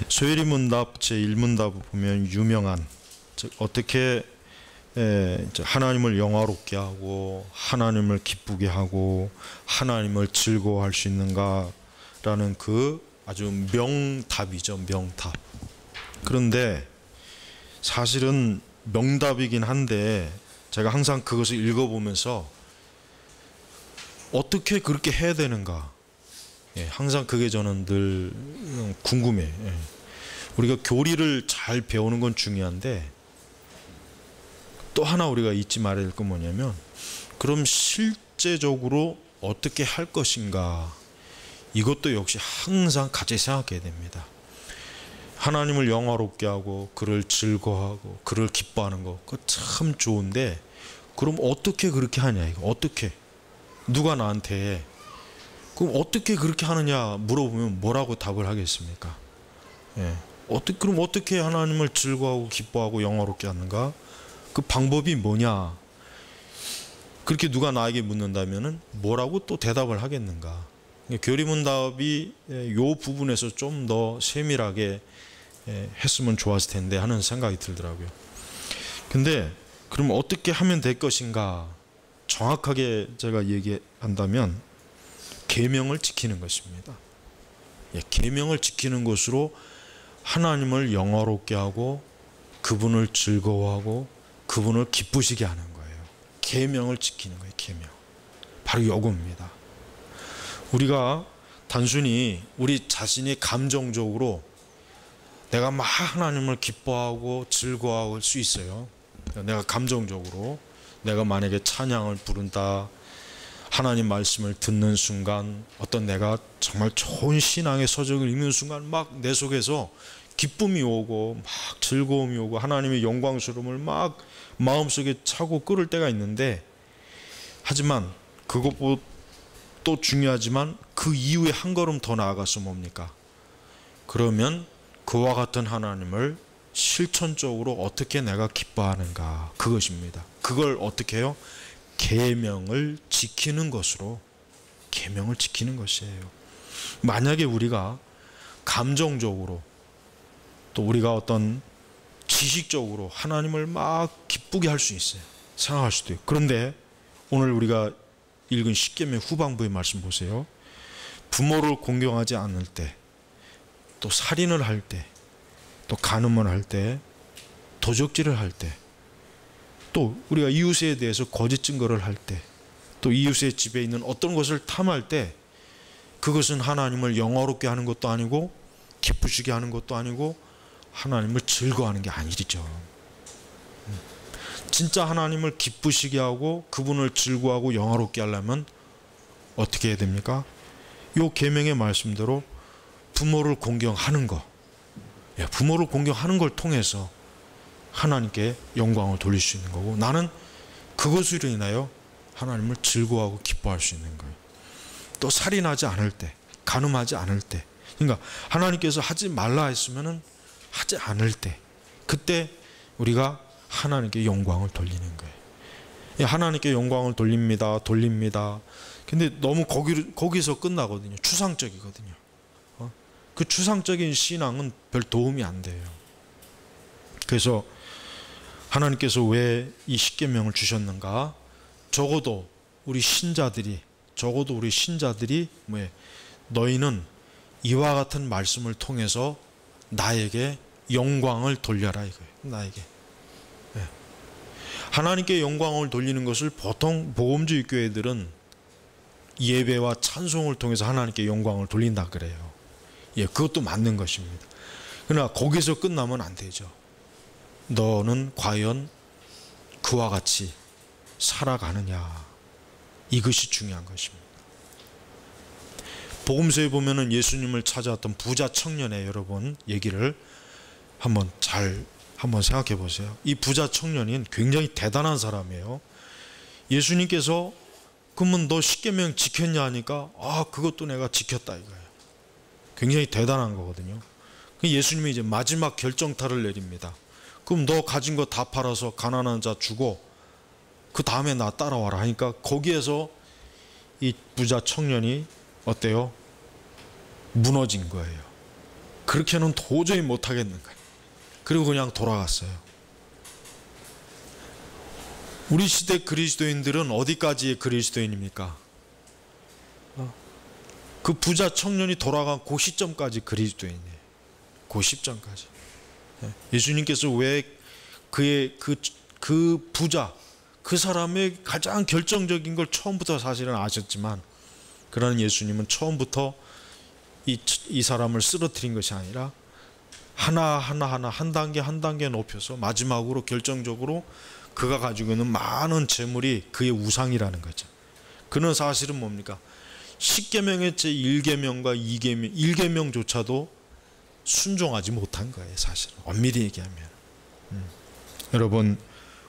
소혜리 문답 제1문답을 보면 유명한, 즉 어떻게 하나님을 영화롭게 하고 하나님을 기쁘게 하고 하나님을 즐거워할 수 있는가라는 그 아주 명답이죠. 명답. 그런데 사실은 명답이긴 한데 제가 항상 그것을 읽어보면서 어떻게 그렇게 해야 되는가, 항상 그게 저는 늘 궁금해. 우리가 교리를 잘 배우는 건 중요한데 또 하나 우리가 잊지 말아야 될 건 뭐냐면, 그럼 실제적으로 어떻게 할 것인가, 이것도 역시 항상 같이 생각해야 됩니다. 하나님을 영화롭게 하고 그를 즐거워하고 그를 기뻐하는 거, 그거 참 좋은데 그럼 어떻게 그렇게 하냐, 이거 어떻게, 누가 나한테 그럼 어떻게 그렇게 하느냐 물어보면 뭐라고 답을 하겠습니까? 그럼 어떻게 하나님을 즐거워하고 기뻐하고 영화롭게 하는가, 그 방법이 뭐냐, 그렇게 누가 나에게 묻는다면은 뭐라고 또 대답을 하겠는가. 교리문답이 요 부분에서 좀 더 세밀하게 했으면 좋았을 텐데 하는 생각이 들더라고요. 근데 그럼 어떻게 하면 될 것인가, 정확하게 제가 얘기한다면 계명을 지키는 것입니다. 계명을 지키는 것으로 하나님을 영화롭게 하고 그분을 즐거워하고 그분을 기쁘시게 하는 거예요. 계명을 지키는 거예요. 계명. 바로 요겁니다. 우리가 단순히 우리 자신이 감정적으로 내가 막 하나님을 기뻐하고 즐거워할 수 있어요. 내가 감정적으로, 내가 만약에 찬양을 부른다, 하나님 말씀을 듣는 순간, 어떤 내가 정말 좋은 신앙의 서적을 읽는 순간 막 내 속에서 기쁨이 오고 막 즐거움이 오고 하나님의 영광스러움을 막 마음속에 차고 끓을 때가 있는데, 하지만 그것보다 또 중요하지만 그 이후에 한 걸음 더 나아가서 뭡니까? 그러면 그와 같은 하나님을 실천적으로 어떻게 내가 기뻐하는가, 그것입니다. 그걸 어떻게 해요? 계명을 지키는 것으로, 계명을 지키는 것이에요. 만약에 우리가 감정적으로 또 우리가 어떤 지식적으로 하나님을 막 기쁘게 할 수 있어요. 생각할 수도 있고. 그런데 오늘 우리가 읽은 십계명 후반부의 말씀 보세요. 부모를 공경하지 않을 때, 또 살인을 할 때, 또 간음을 할 때, 도적질을 할 때, 또 우리가 이웃에 대해서 거짓 증거를 할 때, 또 이웃의 집에 있는 어떤 것을 탐할 때, 그것은 하나님을 영화롭게 하는 것도 아니고 기쁘시게 하는 것도 아니고 하나님을 즐거워하는 게 아니죠. 진짜 하나님을 기쁘시게 하고 그분을 즐거워하고 영화롭게 하려면 어떻게 해야 됩니까? 요 계명의 말씀대로 부모를 공경하는 거, 부모를 공경하는 걸 통해서 하나님께 영광을 돌릴 수 있는 거고, 나는 그것으로 인하여 하나님을 즐거워하고 기뻐할 수 있는 거예요. 또 살인하지 않을 때, 간음하지 않을 때, 그러니까 하나님께서 하지 말라 했으면은 하지 않을 때, 그때 우리가 하나님께 영광을 돌리는 거예요. 하나님께 영광을 돌립니다. 근데 너무 거기서 끝나거든요. 추상적이거든요. 그 추상적인 신앙은 별 도움이 안 돼요. 그래서 하나님께서 왜 이 십계명을 주셨는가? 적어도 우리 신자들이 너희는 이와 같은 말씀을 통해서 나에게 영광을 돌려라, 이거예요. 나에게. 하나님께 영광을 돌리는 것을 보통 복음주의 교회들은 예배와 찬송을 통해서 하나님께 영광을 돌린다 그래요. 그것도 맞는 것입니다. 그러나 거기서 끝나면 안 되죠. 너는 과연 그와 같이 살아가느냐, 이것이 중요한 것입니다. 복음서에 보면은 예수님을 찾아왔던 부자 청년의 여러분 얘기를 한번 생각해 보세요. 이 부자 청년이 굉장히 대단한 사람이에요. 예수님께서 그러면 너 십계명 지켰냐 하니까 그것도 내가 지켰다 이거예요. 굉장히 대단한 거거든요. 예수님이 이제 마지막 결정타를 내립니다. 그럼 너 가진 거 다 팔아서 가난한 자 주고 그 다음에 나 따라와라 하니까, 거기에서 이 부자 청년이 어때요? 무너진 거예요. 그렇게는 도저히 못하겠는 거예요. 그리고 그냥 돌아갔어요. 우리 시대 그리스도인들은 어디까지의 그리스도인입니까? 그 부자 청년이 돌아간 그 시점까지 그리스도인이에요. 그 시점까지. 예수님께서 왜 그의 그 부자, 그 사람의 가장 결정적인 걸 처음부터 사실은 아셨지만, 그러나 예수님은 처음부터 이 사람을 쓰러뜨린 것이 아니라 하나하나 한 단계 한 단계 높여서 마지막으로 결정적으로 그가 가지고 있는 많은 재물이 그의 우상이라는 거죠. 그는 사실은 뭡니까? 10계명의 제1계명과 2계명, 1계명조차도 순종하지 못한 거예요. 사실은 엄밀히 얘기하면. 여러분,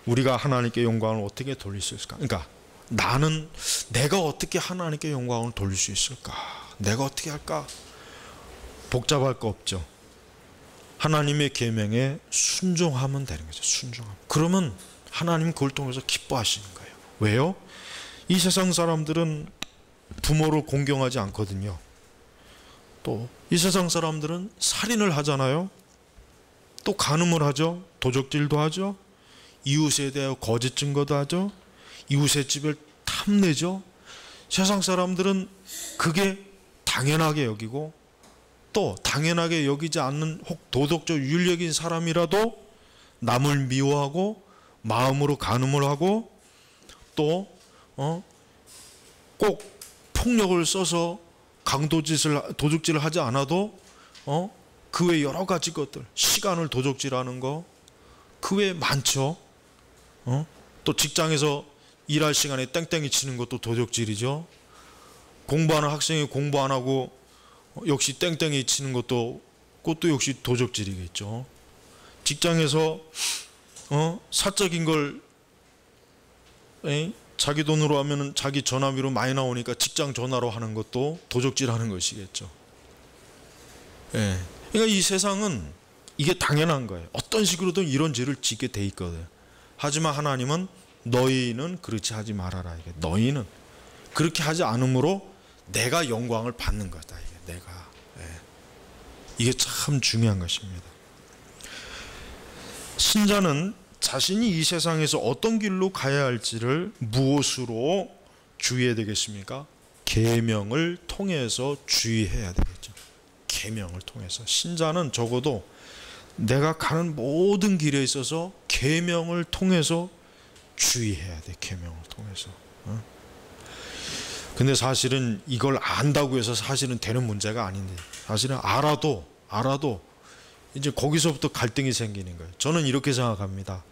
우리가 하나님께 영광을 어떻게 돌릴 수 있을까? 그러니까 내가 어떻게 하나님께 영광을 돌릴 수 있을까? 내가 어떻게 할까? 복잡할 거 없죠. 하나님의 계명에 순종하면 되는 거죠. 순종하면. 그러면 하나님 그걸 통해서 기뻐하시는 거예요. 왜요? 이 세상 사람들은 부모를 공경하지 않거든요. 또 이 세상 사람들은 살인을 하잖아요. 또 간음을 하죠. 도적질도 하죠. 이웃에 대하여 거짓 증거도 하죠. 이웃의 집을 탐내죠. 세상 사람들은 그게 당연하게 여기고, 또 당연하게 여기지 않는 혹 도덕적 윤리적인 사람이라도 남을 미워하고 마음으로 간음을 하고, 또 꼭 폭력을 써서 도둑질을 하지 않아도 그 외 여러 가지 것들, 시간을 도둑질하는 거 그 외에 많죠. 또 직장에서 일할 시간에 땡땡이 치는 것도 도둑질이죠. 공부하는 학생이 공부 안 하고 역시 땡땡이 치는 그것도 역시 도둑질이겠죠. 직장에서 사적인 걸 자기 돈으로 하면은 자기 전화비로 많이 나오니까 직장 전화로 하는 것도 도둑질하는 것이겠죠. 그러니까 이 세상은 이게 당연한 거예요. 어떤 식으로든 이런 죄를 짓게 돼 있거든. 하지만 하나님은 너희는 그렇지 하지 말아라. 이게 너희는 그렇게 하지 않으므로 내가 영광을 받는 거다. 이게 참 중요한 것입니다. 신자는 자신이 이 세상에서 어떤 길로 가야 할지를 무엇으로 주의해야 되겠습니까? 계명을 통해서 주의해야 되겠죠. 계명을 통해서. 신자는 적어도 내가 가는 모든 길에 있어서 계명을 통해서 주의해야 돼. 계명을 통해서. 근데 사실은 이걸 안다고 해서 사실은 되는 문제가 아닌데, 사실은 알아도 이제 거기서부터 갈등이 생기는 거예요. 저는 이렇게 생각합니다.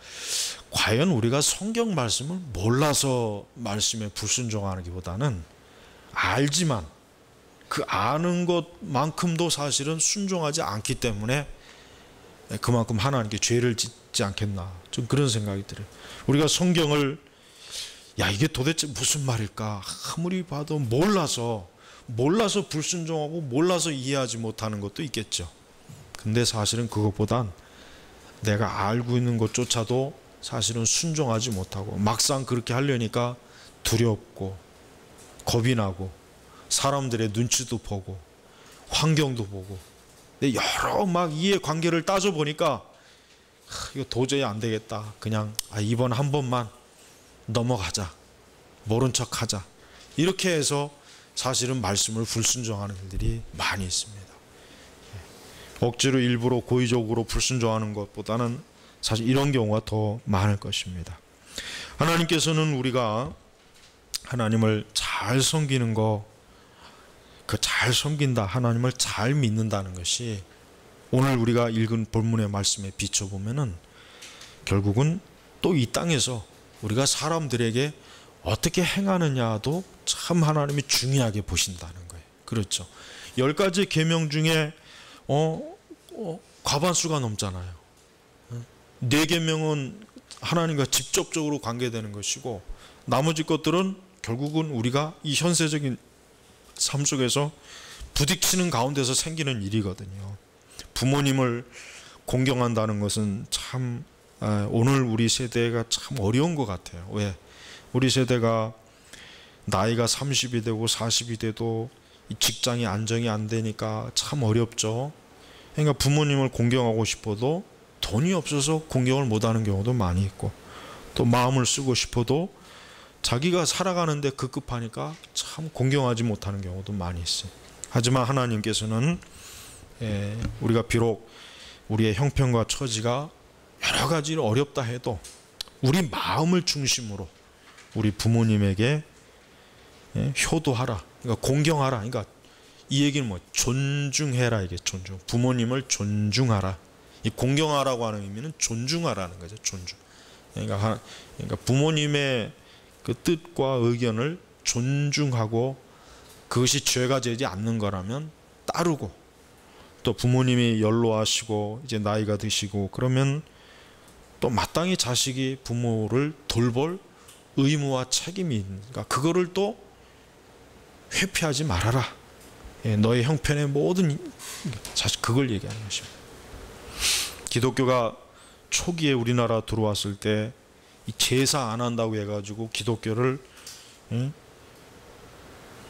과연 우리가 성경 말씀을 몰라서 말씀에 불순종하기보다는 알지만 그 아는 것만큼도 사실은 순종하지 않기 때문에 그만큼 하나님께 죄를 짓지 않겠나, 좀 그런 생각이 들어요. 우리가 성경을 이게 도대체 무슨 말일까 아무리 봐도 몰라서 불순종하고 몰라서 이해하지 못하는 것도 있겠죠. 근데 사실은 그것보단 내가 알고 있는 것조차도 사실은 순종하지 못하고 막상 그렇게 하려니까 두렵고 겁이 나고 사람들의 눈치도 보고 환경도 보고, 근데 여러 막 이해관계를 따져보니까 이거 도저히 안 되겠다. 그냥 이번 한 번만 넘어가자. 모른 척하자. 이렇게 해서 사실은 말씀을 불순종하는 일들이 많이 있습니다. 억지로 일부러 고의적으로 불순종하는 것보다는 사실 이런 경우가 더 많을 것입니다. 하나님께서는 우리가 하나님을 잘 섬기는 거, 그 잘 섬긴다, 하나님을 잘 믿는다는 것이 오늘 우리가 읽은 본문의 말씀에 비춰보면은 결국은 또 이 땅에서 우리가 사람들에게 어떻게 행하느냐도 참 하나님이 중요하게 보신다는 거예요. 그렇죠. 10가지 계명 중에 과반수가 넘잖아요. 4계명은 하나님과 직접적으로 관계되는 것이고, 나머지 것들은 결국은 우리가 이 현세적인 삶 속에서 부딪히는 가운데서 생기는 일이거든요. 부모님을 공경한다는 것은 참 오늘 우리 세대가 참 어려운 것 같아요. 왜? 우리 세대가 나이가 30이 되고 40이 돼도 이 직장이 안정이 안 되니까 참 어렵죠. 그러니까 부모님을 공경하고 싶어도 돈이 없어서 공경을 못하는 경우도 많이 있고, 또 마음을 쓰고 싶어도 자기가 살아가는데 급급하니까 참 공경하지 못하는 경우도 많이 있어요. 하지만 하나님께서는 우리가 비록 우리의 형편과 처지가 여러 가지로 어렵다 해도 우리 마음을 중심으로 우리 부모님에게 효도하라, 그러니까 공경하라. 그러니까 이 얘기는 뭐 존중해라, 이게 존중. 부모님을 존중하라. 이 공경하라고 하는 의미는 존중하라는 거죠. 존중. 그러니까 부모님의 그 뜻과 의견을 존중하고 그것이 죄가 되지 않는 거라면 따르고, 또 부모님이 연로하시고 이제 나이가 드시고 그러면 또 마땅히 자식이 부모를 돌볼 의무와 책임이 있으니까 그거를 또 회피하지 말아라. 너의 형편의 모든 사실 그걸 얘기하는 것입니다. 기독교가 초기에 우리나라 들어왔을 때 이 제사 안 한다고 해가지고 기독교를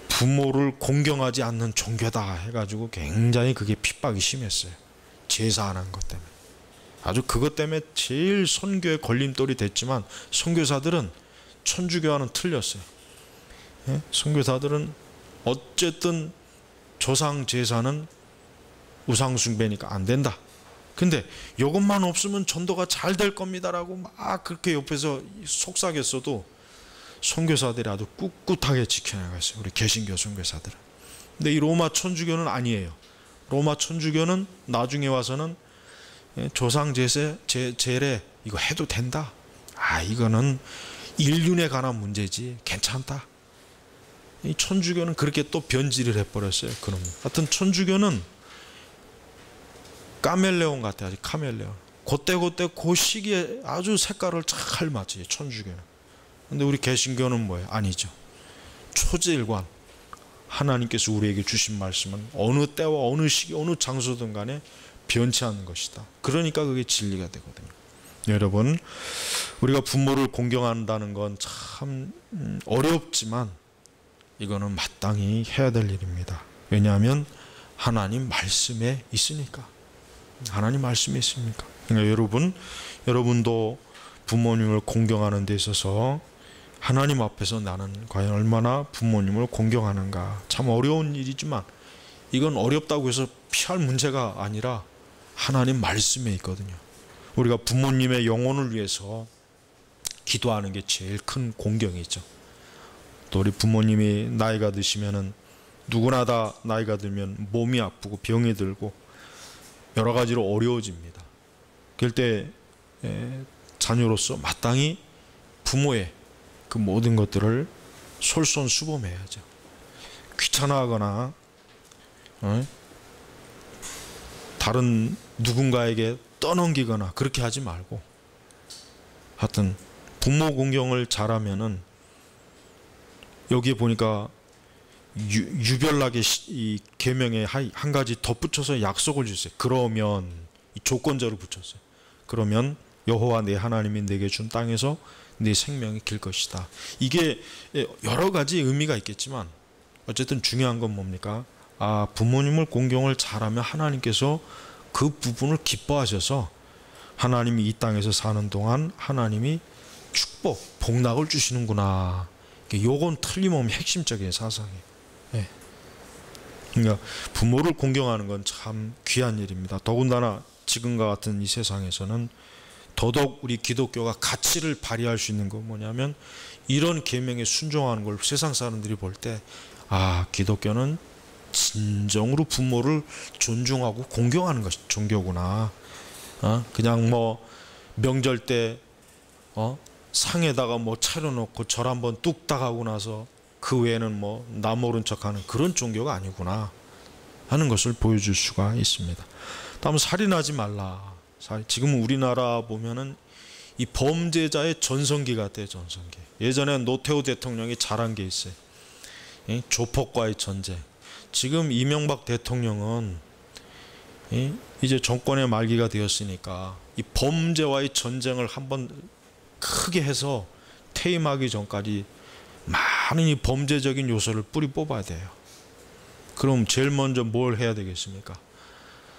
부모를 공경하지 않는 종교다 해가지고 굉장히 그게 핍박이 심했어요. 제사 안 한 것 때문에. 아주 그것 때문에 제일 선교의 걸림돌이 됐지만 선교사들은 천주교와는 틀렸어요. 선교사들은 어쨌든 조상 제사는 우상 숭배니까 안 된다. 근데 이것만 없으면 전도가 잘 될 겁니다라고 막 그렇게 옆에서 속삭였어도 선교사들이 아주 꿋꿋하게 지켜나갔어요. 우리 개신교 선교사들은. 근데 이 로마 천주교는 아니에요. 로마 천주교는 나중에 와서는 조상 제례 이거 해도 된다. 이거는 인륜에 관한 문제지 괜찮다. 이 천주교는 그렇게 또 변질을 해버렸어요. 그놈. 하여튼 천주교는 카멜레온 같아요. 아주 카멜레온. 그때 그 시기에 아주 색깔을 잘 맞춰요. 천주교는. 근데 우리 개신교는 뭐예요? 아니죠. 초제일관. 하나님께서 우리에게 주신 말씀은 어느 때와 어느 시기 어느 장소든 간에 변치 않는 것이다. 그러니까 그게 진리가 되거든요. 여러분, 우리가 부모를 공경한다는 건 참 어렵지만 이거는 마땅히 해야 될 일입니다. 왜냐하면 하나님 말씀에 있으니까. 하나님 말씀에 있으니까. 그러니까 여러분도 부모님을 공경하는 데 있어서 하나님 앞에서 나는 과연 얼마나 부모님을 공경하는가. 참 어려운 일이지만 이건 어렵다고 해서 피할 문제가 아니라 하나님 말씀에 있거든요. 우리가 부모님의 영혼을 위해서 기도하는 게 제일 큰 공경이죠. 또 우리 부모님이 나이가 드시면은 누구나 다 나이가 들면 몸이 아프고 병이 들고 여러 가지로 어려워집니다. 그럴 때 자녀로서 마땅히 부모의 그 모든 것들을 솔선수범해야죠. 귀찮아하거나 다른 누군가에게 떠넘기거나 그렇게 하지 말고, 하여튼 부모 공경을 잘하면은 여기에 보니까 유별나게 이 계명에 한 가지 덧붙여서 약속을 주세요. 그러면 이 조건자로 붙였어요. 그러면 여호와 내 하나님이 내게 준 땅에서 내 생명이 길 것이다. 이게 여러 가지 의미가 있겠지만 어쨌든 중요한 건 뭡니까? 부모님을 공경을 잘하면 하나님께서 그 부분을 기뻐하셔서 하나님이 이 땅에서 사는 동안 하나님이 축복, 복락을 주시는구나. 요건 틀림없이 핵심적인 사상이에요. 그러니까 부모를 공경하는 건 참 귀한 일입니다. 더군다나 지금과 같은 이 세상에서는 더더욱 우리 기독교가 가치를 발휘할 수 있는 건 뭐냐면 이런 계명에 순종하는 걸 세상 사람들이 볼 때 기독교는 진정으로 부모를 존중하고 공경하는 것이 종교구나. 그냥 뭐 명절 때 상에다가 뭐 차려놓고 절 한번 뚝딱 하고 나서 그 외에는 뭐 나 모른 척하는 그런 종교가 아니구나 하는 것을 보여줄 수가 있습니다. 다음 살인하지 말라. 지금 우리나라 보면은 이 범죄자의 전성기 같아요. 전성기. 예전에 노태우 대통령이 잘한 게 있어요. 조폭과의 전쟁. 지금 이명박 대통령은 이제 정권의 말기가 되었으니까 이 범죄와의 전쟁을 한번 크게 해서 퇴임하기 전까지 많은 이 범죄적인 요소를 뿌리 뽑아야 돼요. 그럼 제일 먼저 뭘 해야 되겠습니까?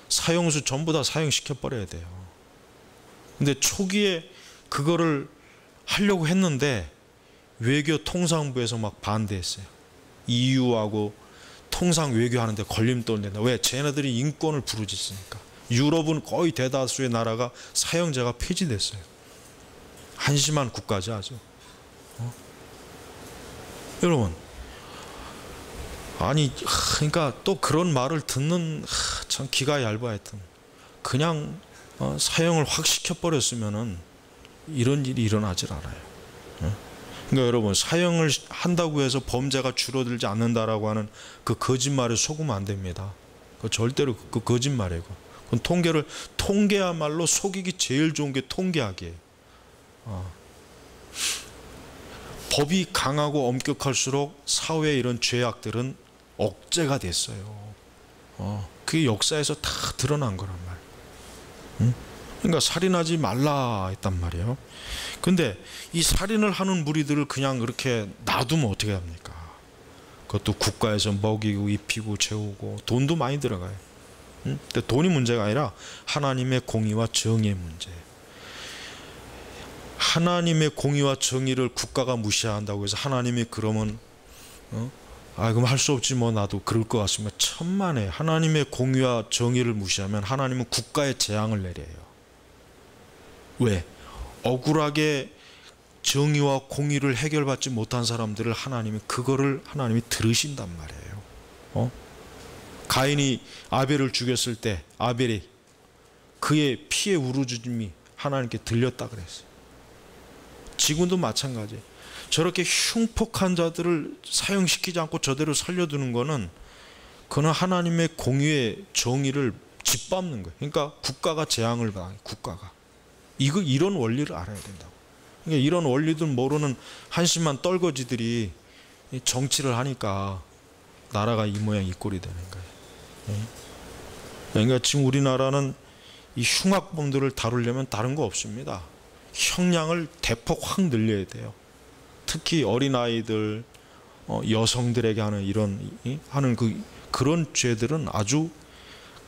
사형수 전부 다 사형시켜 버려야 돼요. 근데 초기에 그거를 하려고 했는데 외교 통상부에서 막 반대했어요. EU하고 통상 외교하는데 걸림돌 낸다. 왜? 쟤네들이 인권을 부르짖으니까. 유럽은 거의 대다수의 나라가 사형제가 폐지됐어요. 한심한 국가죠, 아주. 여러분, 아니, 그러니까 또 그런 말을 듣는, 참 기가 얇아 하여튼. 그냥 사형을 확 시켜버렸으면은 이런 일이 일어나질 않아요. 그러니까 여러분, 사형을 한다고 해서 범죄가 줄어들지 않는다라고 하는 그 거짓말에 속으면 안 됩니다. 그 절대로 그 거짓말이고. 그건 통계야말로 속이기 제일 좋은 게 통계학이에요. 법이 강하고 엄격할수록 사회의 이런 죄악들은 억제가 됐어요. 그게 역사에서 다 드러난 거란 말이에요. 그러니까 살인하지 말라 했단 말이에요. 근데 이 살인을 하는 무리들을 그냥 그렇게 놔두면 어떻게 합니까? 그것도 국가에서 먹이고 입히고 재우고 돈도 많이 들어가요. 근데 돈이 문제가 아니라 하나님의 공의와 정의의 문제예요. 하나님의 공의와 정의를 국가가 무시한다고 해서 하나님이 그러면 그럼 할 수 없지 뭐 나도 그럴 것 같습니다. 천만에 하나님의 공의와 정의를 무시하면 하나님은 국가에 재앙을 내려요. 왜? 억울하게 정의와 공의를 해결받지 못한 사람들을 하나님이 들으신단 말이에요. 가인이 아벨을 죽였을 때 아벨이 그의 피의 울부짖음이 하나님께 들렸다 그랬어요. 지금도 마찬가지예요. 저렇게 흉폭한 자들을 사형시키지 않고 저대로 살려두는 거는 그는 하나님의 공의의 정의를 짓밟는 거예요. 그러니까 국가가 재앙을 당해요. 국가가. 이런 원리를 알아야 된다고. 그러니까 이런 원리들 모르는 한심한 떨거지들이 정치를 하니까 나라가 이 모양 이 꼴이 되는 거예요. 그러니까 지금 우리나라는 이 흉악범들을 다루려면 다른 거 없습니다. 형량을 대폭 확 늘려야 돼요. 특히 어린아이들, 여성들에게 하는 그런 죄들은 아주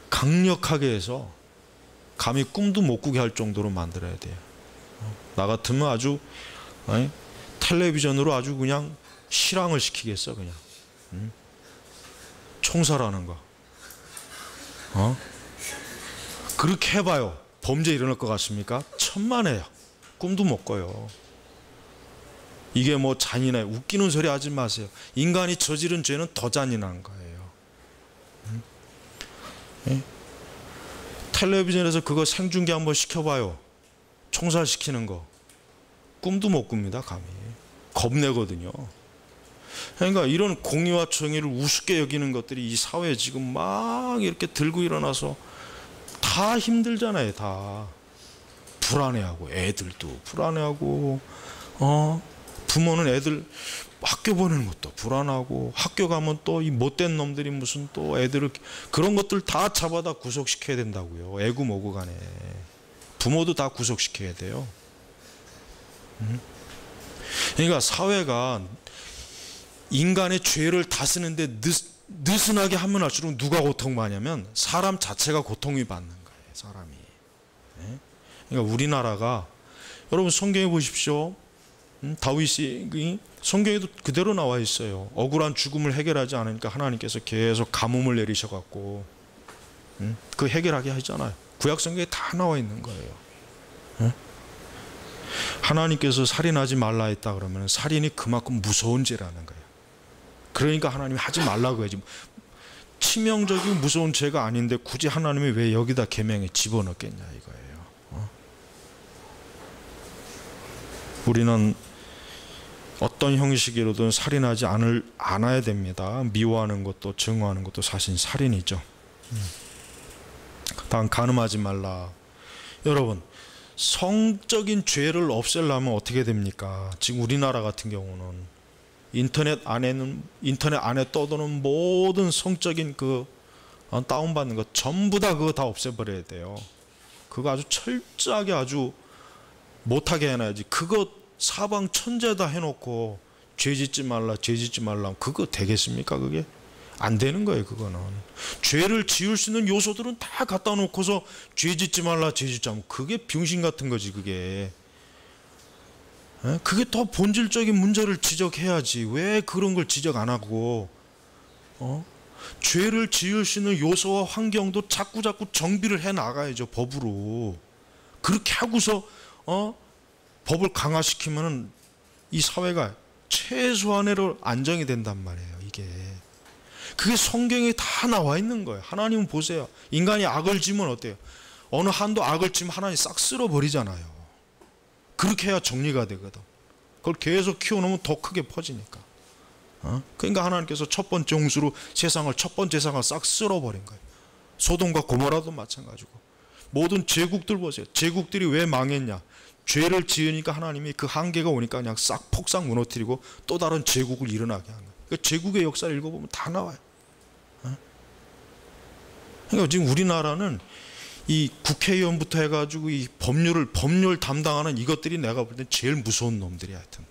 강력하게 해서 감히 꿈도 못 꾸게 할 정도로 만들어야 돼요. 나 같으면 아주 텔레비전으로 아주 그냥 실황을 시키겠어 그냥. 총살하는 거. 그렇게 해봐요. 범죄 일어날 것 같습니까? 천만에요. 꿈도 못 꿔요. 이게 뭐 잔인해. 웃기는 소리 하지 마세요. 인간이 저지른 죄는 더 잔인한 거예요. 텔레비전에서 그거 생중계 한번 시켜봐요. 총살시키는 거. 꿈도 못 꿉니다. 감히. 겁내거든요. 그러니까 이런 공의와 정의를 우습게 여기는 것들이 이 사회에 지금 막 이렇게 들고 일어나서 다 힘들잖아요. 다 불안해하고, 애들도 불안해하고, 부모는 애들 학교 보내는 것도 불안하고, 학교 가면 또 이 못된 놈들이 무슨 또 애들을, 그런 것들 다 잡아다 구속시켜야 된다고요. 애구 뭐구 간에. 부모도 다 구속시켜야 돼요. 그러니까 사회가 인간의 죄를 다스리는데 느슨하게 하면 할수록 누가 고통받냐면 사람 자체가 고통이 받는 거예요. 사람이. 그러니까 우리나라가, 여러분 성경에 보십시오. 다윗이 성경에도 그대로 나와 있어요. 억울한 죽음을 해결하지 않으니까 하나님께서 계속 가뭄을 내리셔갖고 그 해결하게 하잖아요. 구약 성경에 다 나와 있는 거예요. 하나님께서 살인하지 말라 했다 그러면 살인이 그만큼 무서운 죄라는 거예요. 그러니까 하나님이 하지 말라고 해야지. 치명적이고 무서운 죄가 아닌데 굳이 하나님이 왜 여기다 계명에 집어넣겠냐 이거예요. 우리는 어떤 형식으로든 살인하지 않아야 됩니다. 미워하는 것도 증오하는 것도 사실 살인이죠. 다음, 간음하지 말라. 여러분, 성적인 죄를 없애려면 어떻게 됩니까? 지금 우리나라 같은 경우는 인터넷 안에 떠도는 모든 성적인 다운받는 것 전부 다 그거 다 없애버려야 돼요. 그거 아주 철저하게 아주 못하게 해놔야지. 그거 사방 천재 다 해놓고 죄 짓지 말라 그거 되겠습니까? 그게 안 되는 거예요. 그거는 죄를 지을 수 있는 요소들은 다 갖다 놓고서 죄 짓지 말라, 죄 짓지 말라, 그게 병신 같은 거지. 그게 더 본질적인 문제를 지적해야지. 왜 그런 걸 지적 안 하고 죄를 지을 수 있는 요소와 환경도 자꾸 정비를 해 나가야죠. 법으로. 그렇게 하고서 법을 강화시키면은 이 사회가 최소한으로 안정이 된단 말이에요. 이게 그게 성경에 다 나와 있는 거예요. 하나님은 보세요. 인간이 악을 지면 어때요? 어느 한도 악을 지면 하나님 싹 쓸어버리잖아요. 그렇게 해야 정리가 되거든. 그걸 계속 키워놓으면 더 크게 퍼지니까. 그러니까 하나님께서 첫 번째 홍수로 첫 번째 세상을 싹 쓸어버린 거예요. 소돔과 고모라도 마찬가지고. 모든 제국들 보세요. 제국들이 왜 망했냐? 죄를 지으니까 하나님이 그 한계가 오니까 그냥 싹 폭삭 무너뜨리고 또 다른 제국을 일어나게 한 거예요. 그러니까 제국의 역사를 읽어보면 다 나와요. 그러니까 지금 우리나라는 이 국회의원부터 해가지고 이 법률 담당하는 이것들이 내가 볼 땐 제일 무서운 놈들이야. 하여튼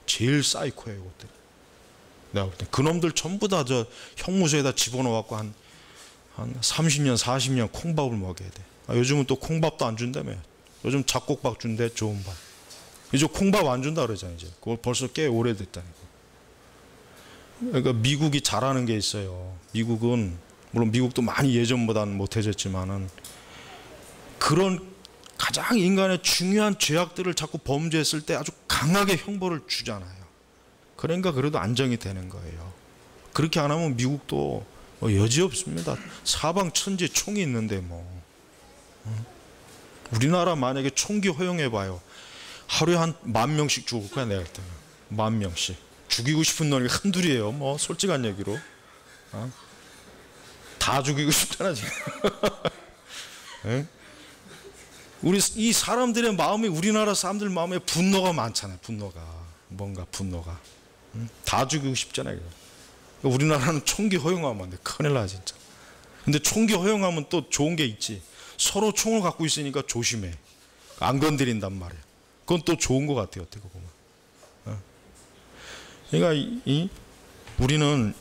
제일 사이코예요. 이것들이. 내가 볼 땐 그놈들 전부 다 저 형무소에다 집어넣어갖고 한 30년 40년 콩밥을 먹여야 돼. 요즘은 또 콩밥도 안 준다며. 요즘 잡곡밥 준대. 좋은 밥. 이제 콩밥 안 준다 그러잖아요. 이제 그거 벌써 꽤 오래됐다니까. 그러니까 미국이 잘하는 게 있어요. 미국은 물론 미국도 많이 예전보다는 못해졌지만은 그런 가장 인간의 중요한 죄악들을 자꾸 범죄했을 때 아주 강하게 형벌을 주잖아요. 그러니까 그래도 안정이 되는 거예요. 그렇게 안 하면 미국도 여지없습니다. 사방 천지에 총이 있는데 뭐. 우리나라 만약에 총기 허용해봐요. 하루에 한 10,000명씩 죽을 거야. 내가 할 때는 10,000명씩. 죽이고 싶은 놈이 한둘이에요. 뭐 솔직한 얘기로. 다 죽이고 싶잖아 지금. 우리 이 사람들의 마음이, 우리나라 사람들 마음에 분노가 많잖아요. 분노가 다 죽이고 싶잖아요. 우리나라는 총기 허용하면 안 돼. 큰일 나 진짜. 근데 총기 허용하면 또 좋은 게 있지. 서로 총을 갖고 있으니까 조심해. 안 건드린단 말이야. 그건 또 좋은 것 같아요. 어떻게 보면. 그러니까 우리는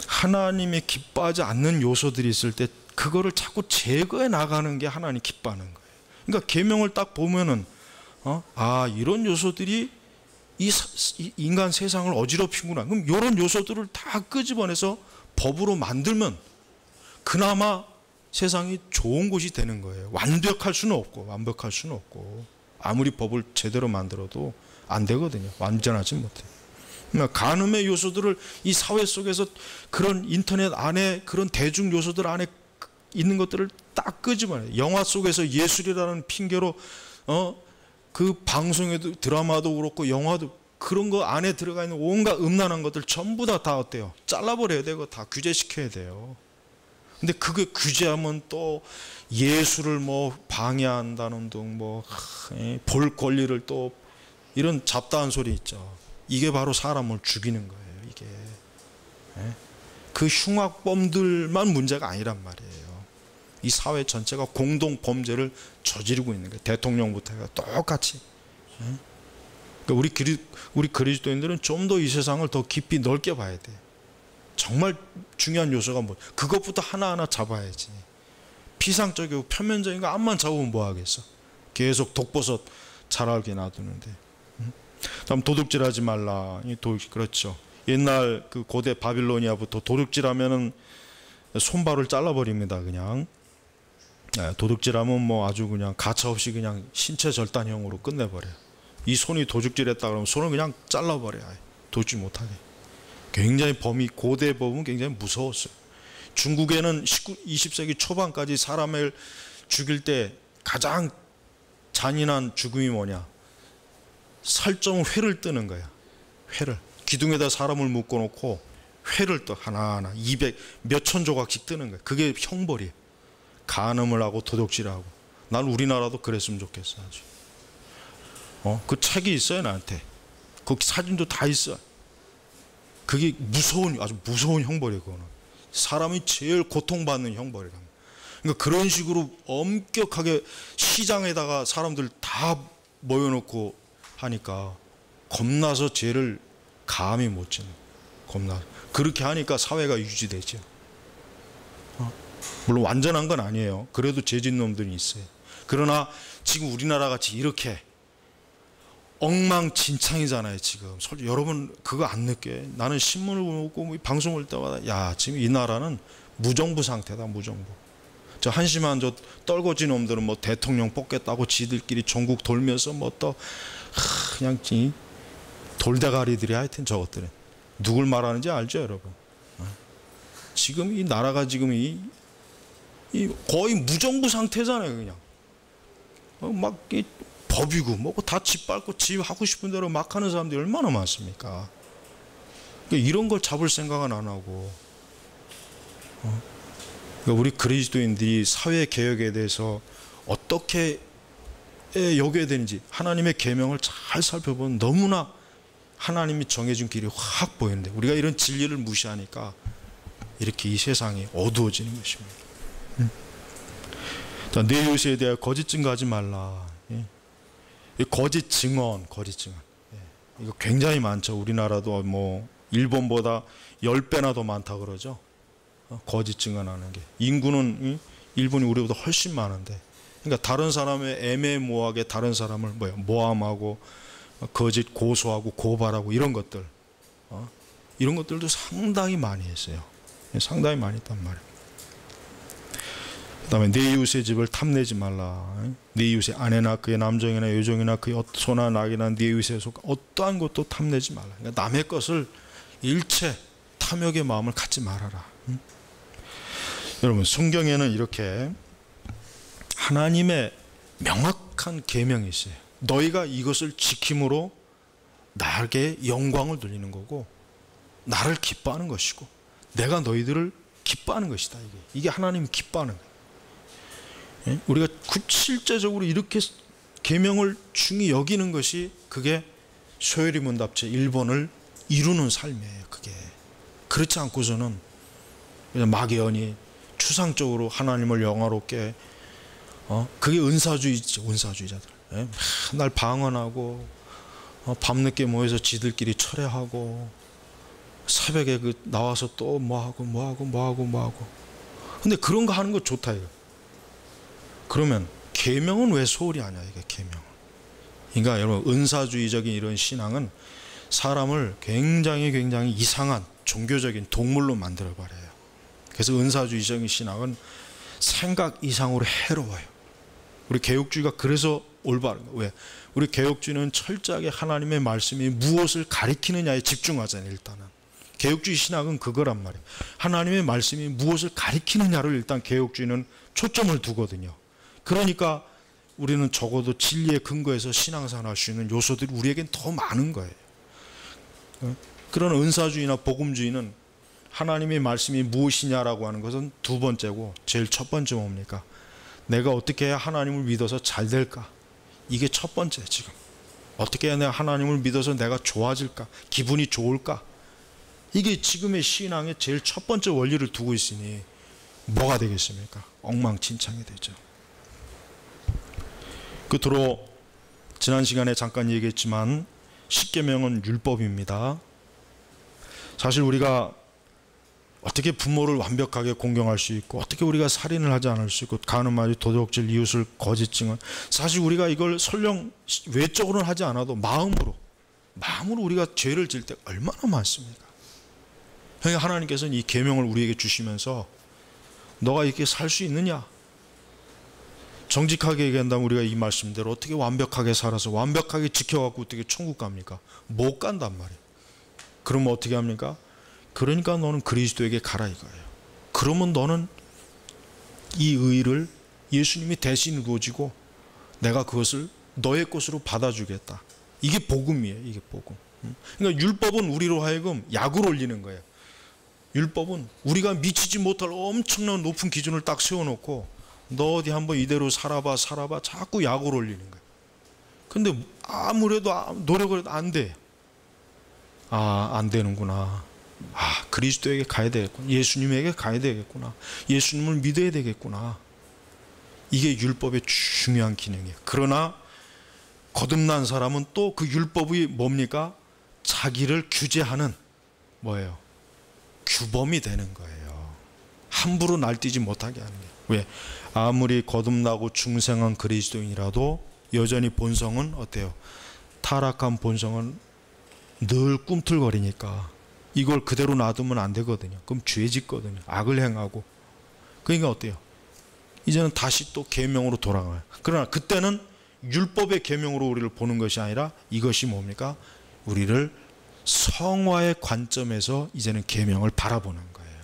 하나님이 기뻐하지 않는 요소들이 있을 때 그거를 자꾸 제거해 나가는 게 하나님 기뻐하는 거예요. 그러니까 계명을 딱 보면은 이런 요소들이 이 인간 세상을 어지럽히구나. 그럼 이런 요소들을 다 끄집어내서 법으로 만들면 그나마 세상이 좋은 곳이 되는 거예요. 완벽할 수는 없고 아무리 법을 제대로 만들어도 안 되거든요. 완전하지 못해. 그러니까 간음의 요소들을 이 사회 속에서 그런 인터넷 안에 그런 대중 요소들 안에 있는 것들을 딱 끄집어내요. 영화 속에서 예술이라는 핑계로 그 방송에도 드라마도 그렇고 영화도 그런 거 안에 들어가 있는 온갖 음란한 것들 전부 다 어때요? 잘라버려야 되고 다 규제시켜야 돼요. 근데 그게 규제하면 또 예술을 뭐 방해한다는 등 볼 권리를 또 이런 잡다한 소리 있죠. 이게 바로 사람을 죽이는 거예요. 이게 그 흉악범들만 문제가 아니란 말이에요. 이 사회 전체가 공동 범죄를 저지르고 있는 거예요. 대통령부터 해가 똑같이. 그러니까 우리 그리스도인들은 좀 더 이 세상을 더 깊이 넓게 봐야 돼요. 정말 중요한 요소가 뭐 그것부터 하나하나 잡아야지. 피상적이고 표면적인 거 암만 잡으면 뭐 하겠어. 계속 독버섯 자라게 놔두는데. 다음 도둑질하지 말라. 그렇죠. 옛날 그 고대 바빌로니아부터 도둑질하면은 손발을 잘라버립니다. 그냥 도둑질하면 뭐 아주 그냥 가차없이 그냥 신체 절단형으로 끝내버려요. 이 손이 도둑질했다 그러면 손을 그냥 잘라버려요. 도둑질 못하게. 굉장히 고대 법은 굉장히 무서웠어요. 중국에는 20세기 초반까지 사람을 죽일 때 가장 잔인한 죽음이 뭐냐? 살점 회를 뜨는 거야. 회를. 기둥에다 사람을 묶어놓고 회를 또 하나하나 200 몇천 조각씩 뜨는 거야. 그게 형벌이에요. 간음을 하고 도둑질하고. 난 우리나라도 그랬으면 좋겠어. 아주. 그 책이 있어요 나한테. 그 사진도 다 있어. 그게 아주 무서운 형벌이에요. 그거는 사람이 제일 고통받는 형벌이랍니다. 그러니까 그런 식으로 엄격하게 시장에다가 사람들 다 모여놓고 하니까 겁나서 죄를 감히 못 짓는. 겁나. 그렇게 하니까 사회가 유지되죠. 물론 완전한 건 아니에요. 그래도 죄진 놈들이 있어요. 그러나 지금 우리나라 같이 이렇게 엉망진창이잖아요. 지금 여러분 그거 안 느껴요? 나는 신문을 보고 방송을 볼 때마다 야, 지금 이 나라는 무정부 상태다. 무정부. 저 한심한 저 떨거지 놈들은 뭐 대통령 뽑겠다고 지들끼리 전국 돌면서 뭐 또 그냥 돌대가리들이 하여튼 저것들은 누굴 말하는지 알죠, 여러분? 지금 이 나라가 지금 이 거의 무정부 상태잖아요. 그냥 막 법이고 뭐고 다 짓밟고 지 하고 싶은 대로 막 하는 사람들이 얼마나 많습니까? 그러니까 이런 걸 잡을 생각은 안 하고 그러니까 우리 그리스도인들이 사회 개혁에 대해서 어떻게 여겨야 되는지 하나님의 계명을 잘 살펴보면 너무나 하나님이 정해준 길이 확 보이는데 우리가 이런 진리를 무시하니까 이렇게 이 세상이 어두워지는 것입니다. 내 이웃에 대해 거짓 증거하지 말라. 거짓 증언, 이거 굉장히 많죠. 우리나라도 뭐 일본보다 10배나 더 많다 그러죠. 거짓 증언하는 게. 인구는 일본이 우리보다 훨씬 많은데, 그러니까 다른 사람의 애매모호하게 다른 사람을 모함하고 거짓 고소하고 고발하고 이런 것들, 이런 것들도 상당히 많이 했어요. 상당히 많이 했단 말이에요. 그 다음에 내 이웃의 집을 탐내지 말라. 내 이웃의 아내나 그의 남종이나 여종이나 그의 소나 낙이나 내 이웃의 속 어떠한 것도 탐내지 말라. 그러니까 남의 것을 일체 탐욕의 마음을 갖지 말아라. 여러분 성경에는 이렇게 하나님의 명확한 계명이 있어요. 너희가 이것을 지킴으로 나에게 영광을 돌리는 거고 나를 기뻐하는 것이고 내가 너희들을 기뻐하는 것이다. 이게 하나님이 기뻐하는 거예요. 우리가 실제적으로 이렇게 계명을 중히 여기는 것이 그게 소요리 문답체 1번을 이루는 삶이에요. 그게 그렇지 않고서는 그냥 막연히 추상적으로 하나님을 영화롭게 그게 은사주의죠. 은사주의자들 맨날 방언하고 밤늦게 모여서 지들끼리 철회하고 새벽에 나와서 또 뭐하고 근데 그런 거 하는 거 좋다 이거. 그러면 계명은 왜 소홀히 하냐 이게 계명. 그러니까 여러분 은사주의적인 이런 신앙은 사람을 굉장히 이상한 종교적인 동물로 만들어 버려요. 그래서 은사주의적인 신앙은 생각 이상으로 해로워요. 우리 개혁주의가 그래서 올바른 거예요. 왜? 우리 개혁주의는 철저하게 하나님의 말씀이 무엇을 가리키느냐에 집중하잖아요. 일단은 개혁주의 신학은 그거란 말이에요. 하나님의 말씀이 무엇을 가리키느냐를 일단 개혁주의는 초점을 두거든요. 그러니까 우리는 적어도 진리의 근거에서 신앙생활 할 수 있는 요소들이 우리에겐 더 많은 거예요. 그런 은사주의나 복음주의는 하나님의 말씀이 무엇이냐라고 하는 것은 두 번째고 제일 첫 번째 뭡니까? 내가 어떻게 해야 하나님을 믿어서 잘 될까? 이게 첫 번째 지금. 어떻게 해야 내가 하나님을 믿어서 내가 좋아질까? 기분이 좋을까? 이게 지금의 신앙의 제일 첫 번째 원리를 두고 있으니 뭐가 되겠습니까? 엉망진창이 되죠. 끝으로 지난 시간에 잠깐 얘기했지만 십계명은 율법입니다. 사실 우리가 어떻게 부모를 완벽하게 공경할 수 있고 어떻게 우리가 살인을 하지 않을 수 있고 간음하지 도둑질 이웃을 거짓 증언 사실 우리가 이걸 설령 외적으로는 하지 않아도 마음으로 우리가 죄를 지을 때 얼마나 많습니까? 그러니까 하나님께서는 이 계명을 우리에게 주시면서 너가 이렇게 살 수 있느냐? 정직하게 얘기한다면 우리가 이 말씀대로 어떻게 완벽하게 살아서 완벽하게 지켜갖고 어떻게 천국 갑니까? 못 간단 말이에요. 그러면 어떻게 합니까? 그러니까 너는 그리스도에게 가라 이거예요. 그러면 너는 이 의를 예수님이 대신 이루어지고 내가 그것을 너의 것으로 받아주겠다. 이게 복음이에요. 이게 복음. 그러니까 율법은 우리로 하여금 약을 올리는 거예요. 율법은 우리가 미치지 못할 엄청난 높은 기준을 딱 세워놓고 너 어디 한번 이대로 살아봐 자꾸 약을 올리는 거예요. 근데 아무래도 노력을 해도 안 돼. 안 되는구나. 그리스도에게 가야 되겠구나. 예수님에게 가야 되겠구나. 예수님을 믿어야 되겠구나. 이게 율법의 중요한 기능이에요. 그러나 거듭난 사람은 또 그 율법이 뭡니까? 자기를 규제하는 뭐예요? 규범이 되는 거예요. 함부로 날뛰지 못하게 하는 거예요. 왜? 아무리 거듭나고 중생한 그리스도인이라도 여전히 본성은 어때요? 타락한 본성은 늘 꿈틀거리니까 이걸 그대로 놔두면 안 되거든요. 그럼 죄 짓거든요. 악을 행하고. 그러니까 어때요? 이제는 다시 또 계명으로 돌아가요. 그러나 그때는 율법의 계명으로 우리를 보는 것이 아니라 이것이 뭡니까? 우리를 성화의 관점에서 이제는 계명을 바라보는 거예요.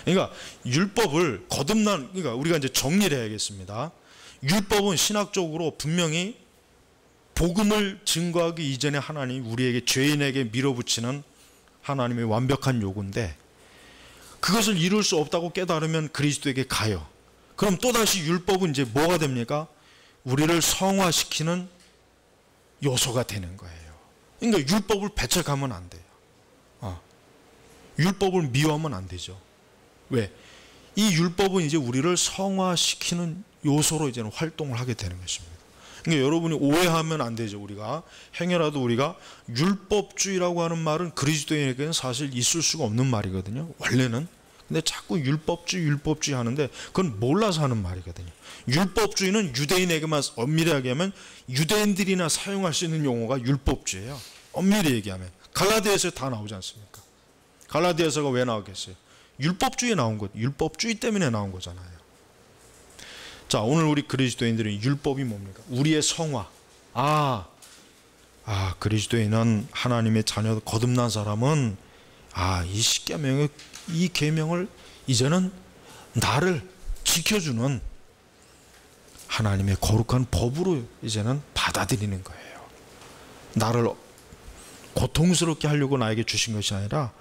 그러니까 율법을 그러니까 우리가 이제 정리를 해야겠습니다. 율법은 신학적으로 분명히 복음을 증거하기 이전에 하나님이 우리에게 죄인에게 밀어붙이는 하나님의 완벽한 요구인데, 그것을 이룰 수 없다고 깨달으면 그리스도에게 가요. 그럼 또다시 율법은 이제 뭐가 됩니까? 우리를 성화시키는 요소가 되는 거예요. 그러니까 율법을 배척하면 안 돼요. 율법을 미워하면 안 되죠. 왜? 이 율법은 이제 우리를 성화시키는 요소로 이제는 활동을 하게 되는 것입니다. 그러니까 여러분이 오해하면 안 되죠. 우리가 행여라도 우리가 율법주의라고 하는 말은 그리스도인에게는 사실 있을 수가 없는 말이거든요. 원래는. 근데 자꾸 율법주의 하는데 그건 몰라서 하는 말이거든요. 율법주의는 유대인에게만, 엄밀히 얘기하면 유대인들이나 사용할 수 있는 용어가 율법주의예요. 엄밀히 얘기하면 갈라디아서에 다 나오지 않습니까? 갈라디아서가 왜 나왔겠어요? 율법주의에 나온 것, 율법주의 때문에 나온 거잖아요. 자, 오늘 우리 그리스도인들은 율법이 뭡니까? 우리의 성화. 그리스도인은 하나님의 자녀, 거듭난 사람은 이 십계명의 이 계명을 이제는 나를 지켜주는 하나님의 거룩한 법으로 이제는 받아들이는 거예요. 나를 고통스럽게 하려고 나에게 주신 것이 아니라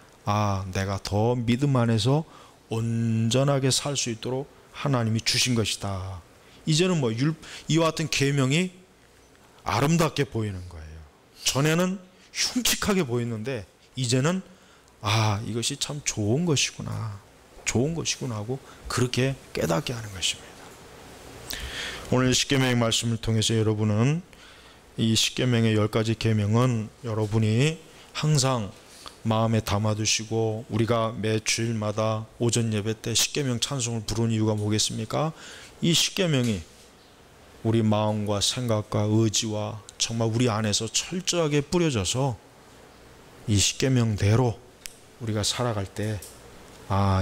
내가 더 믿음 안에서 온전하게 살 수 있도록 하나님이 주신 것이다. 이제는 이와 같은 계명이 아름답게 보이는 거예요. 전에는 흉측하게 보였는데 이제는 이것이 참 좋은 것이구나 하고 그렇게 깨닫게 하는 것입니다. 오늘 십계명의 말씀을 통해서 여러분은 이 십계명의 10가지 계명은 여러분이 항상 마음에 담아두시고, 우리가 매 주일마다 오전 예배 때 십계명 찬송을 부르는 이유가 뭐겠습니까? 이 십계명이 우리 마음과 생각과 의지와 정말 우리 안에서 철저하게 뿌려져서 이 십계명대로 우리가 살아갈 때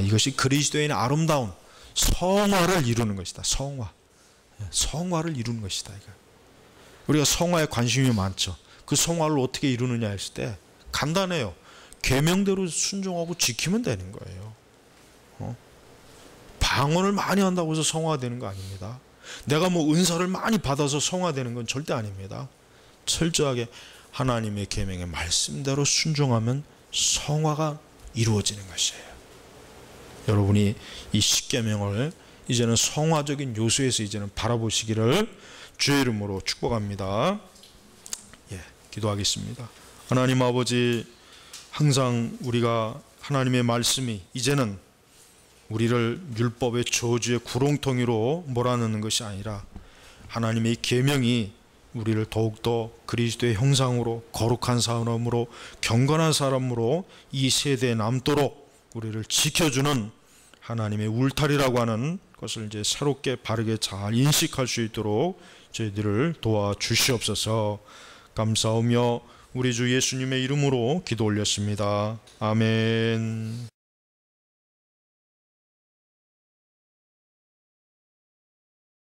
이것이 그리스도인의 아름다운 성화를 이루는 것이다. 성화를 이루는 것이다. 우리가 성화에 관심이 많죠. 그 성화를 어떻게 이루느냐 했을 때 간단해요. 계명대로 순종하고 지키면 되는 거예요. 방언을 많이 한다고 해서 성화되는 거 아닙니다. 내가 은사를 많이 받아서 성화되는 건 절대 아닙니다. 철저하게 하나님의 계명의 말씀대로 순종하면 성화가 이루어지는 것이에요. 여러분이 이 십계명을 이제는 성화적인 요소에서 이제는 바라보시기를 주의 이름으로 축복합니다. 기도하겠습니다. 하나님 아버지, 항상 우리가 하나님의 말씀이 이제는 우리를 율법의 저주의 구렁텅이로 몰아넣는 것이 아니라 하나님의 계명이 우리를 더욱더 그리스도의 형상으로, 거룩한 사람으로, 경건한 사람으로 이 세대에 남도록 우리를 지켜주는 하나님의 울타리라고 하는 것을 이제 새롭게 바르게 잘 인식할 수 있도록 저희들을 도와주시옵소서. 감사하며 우리 주 예수님의 이름으로 기도 올렸습니다. 아멘.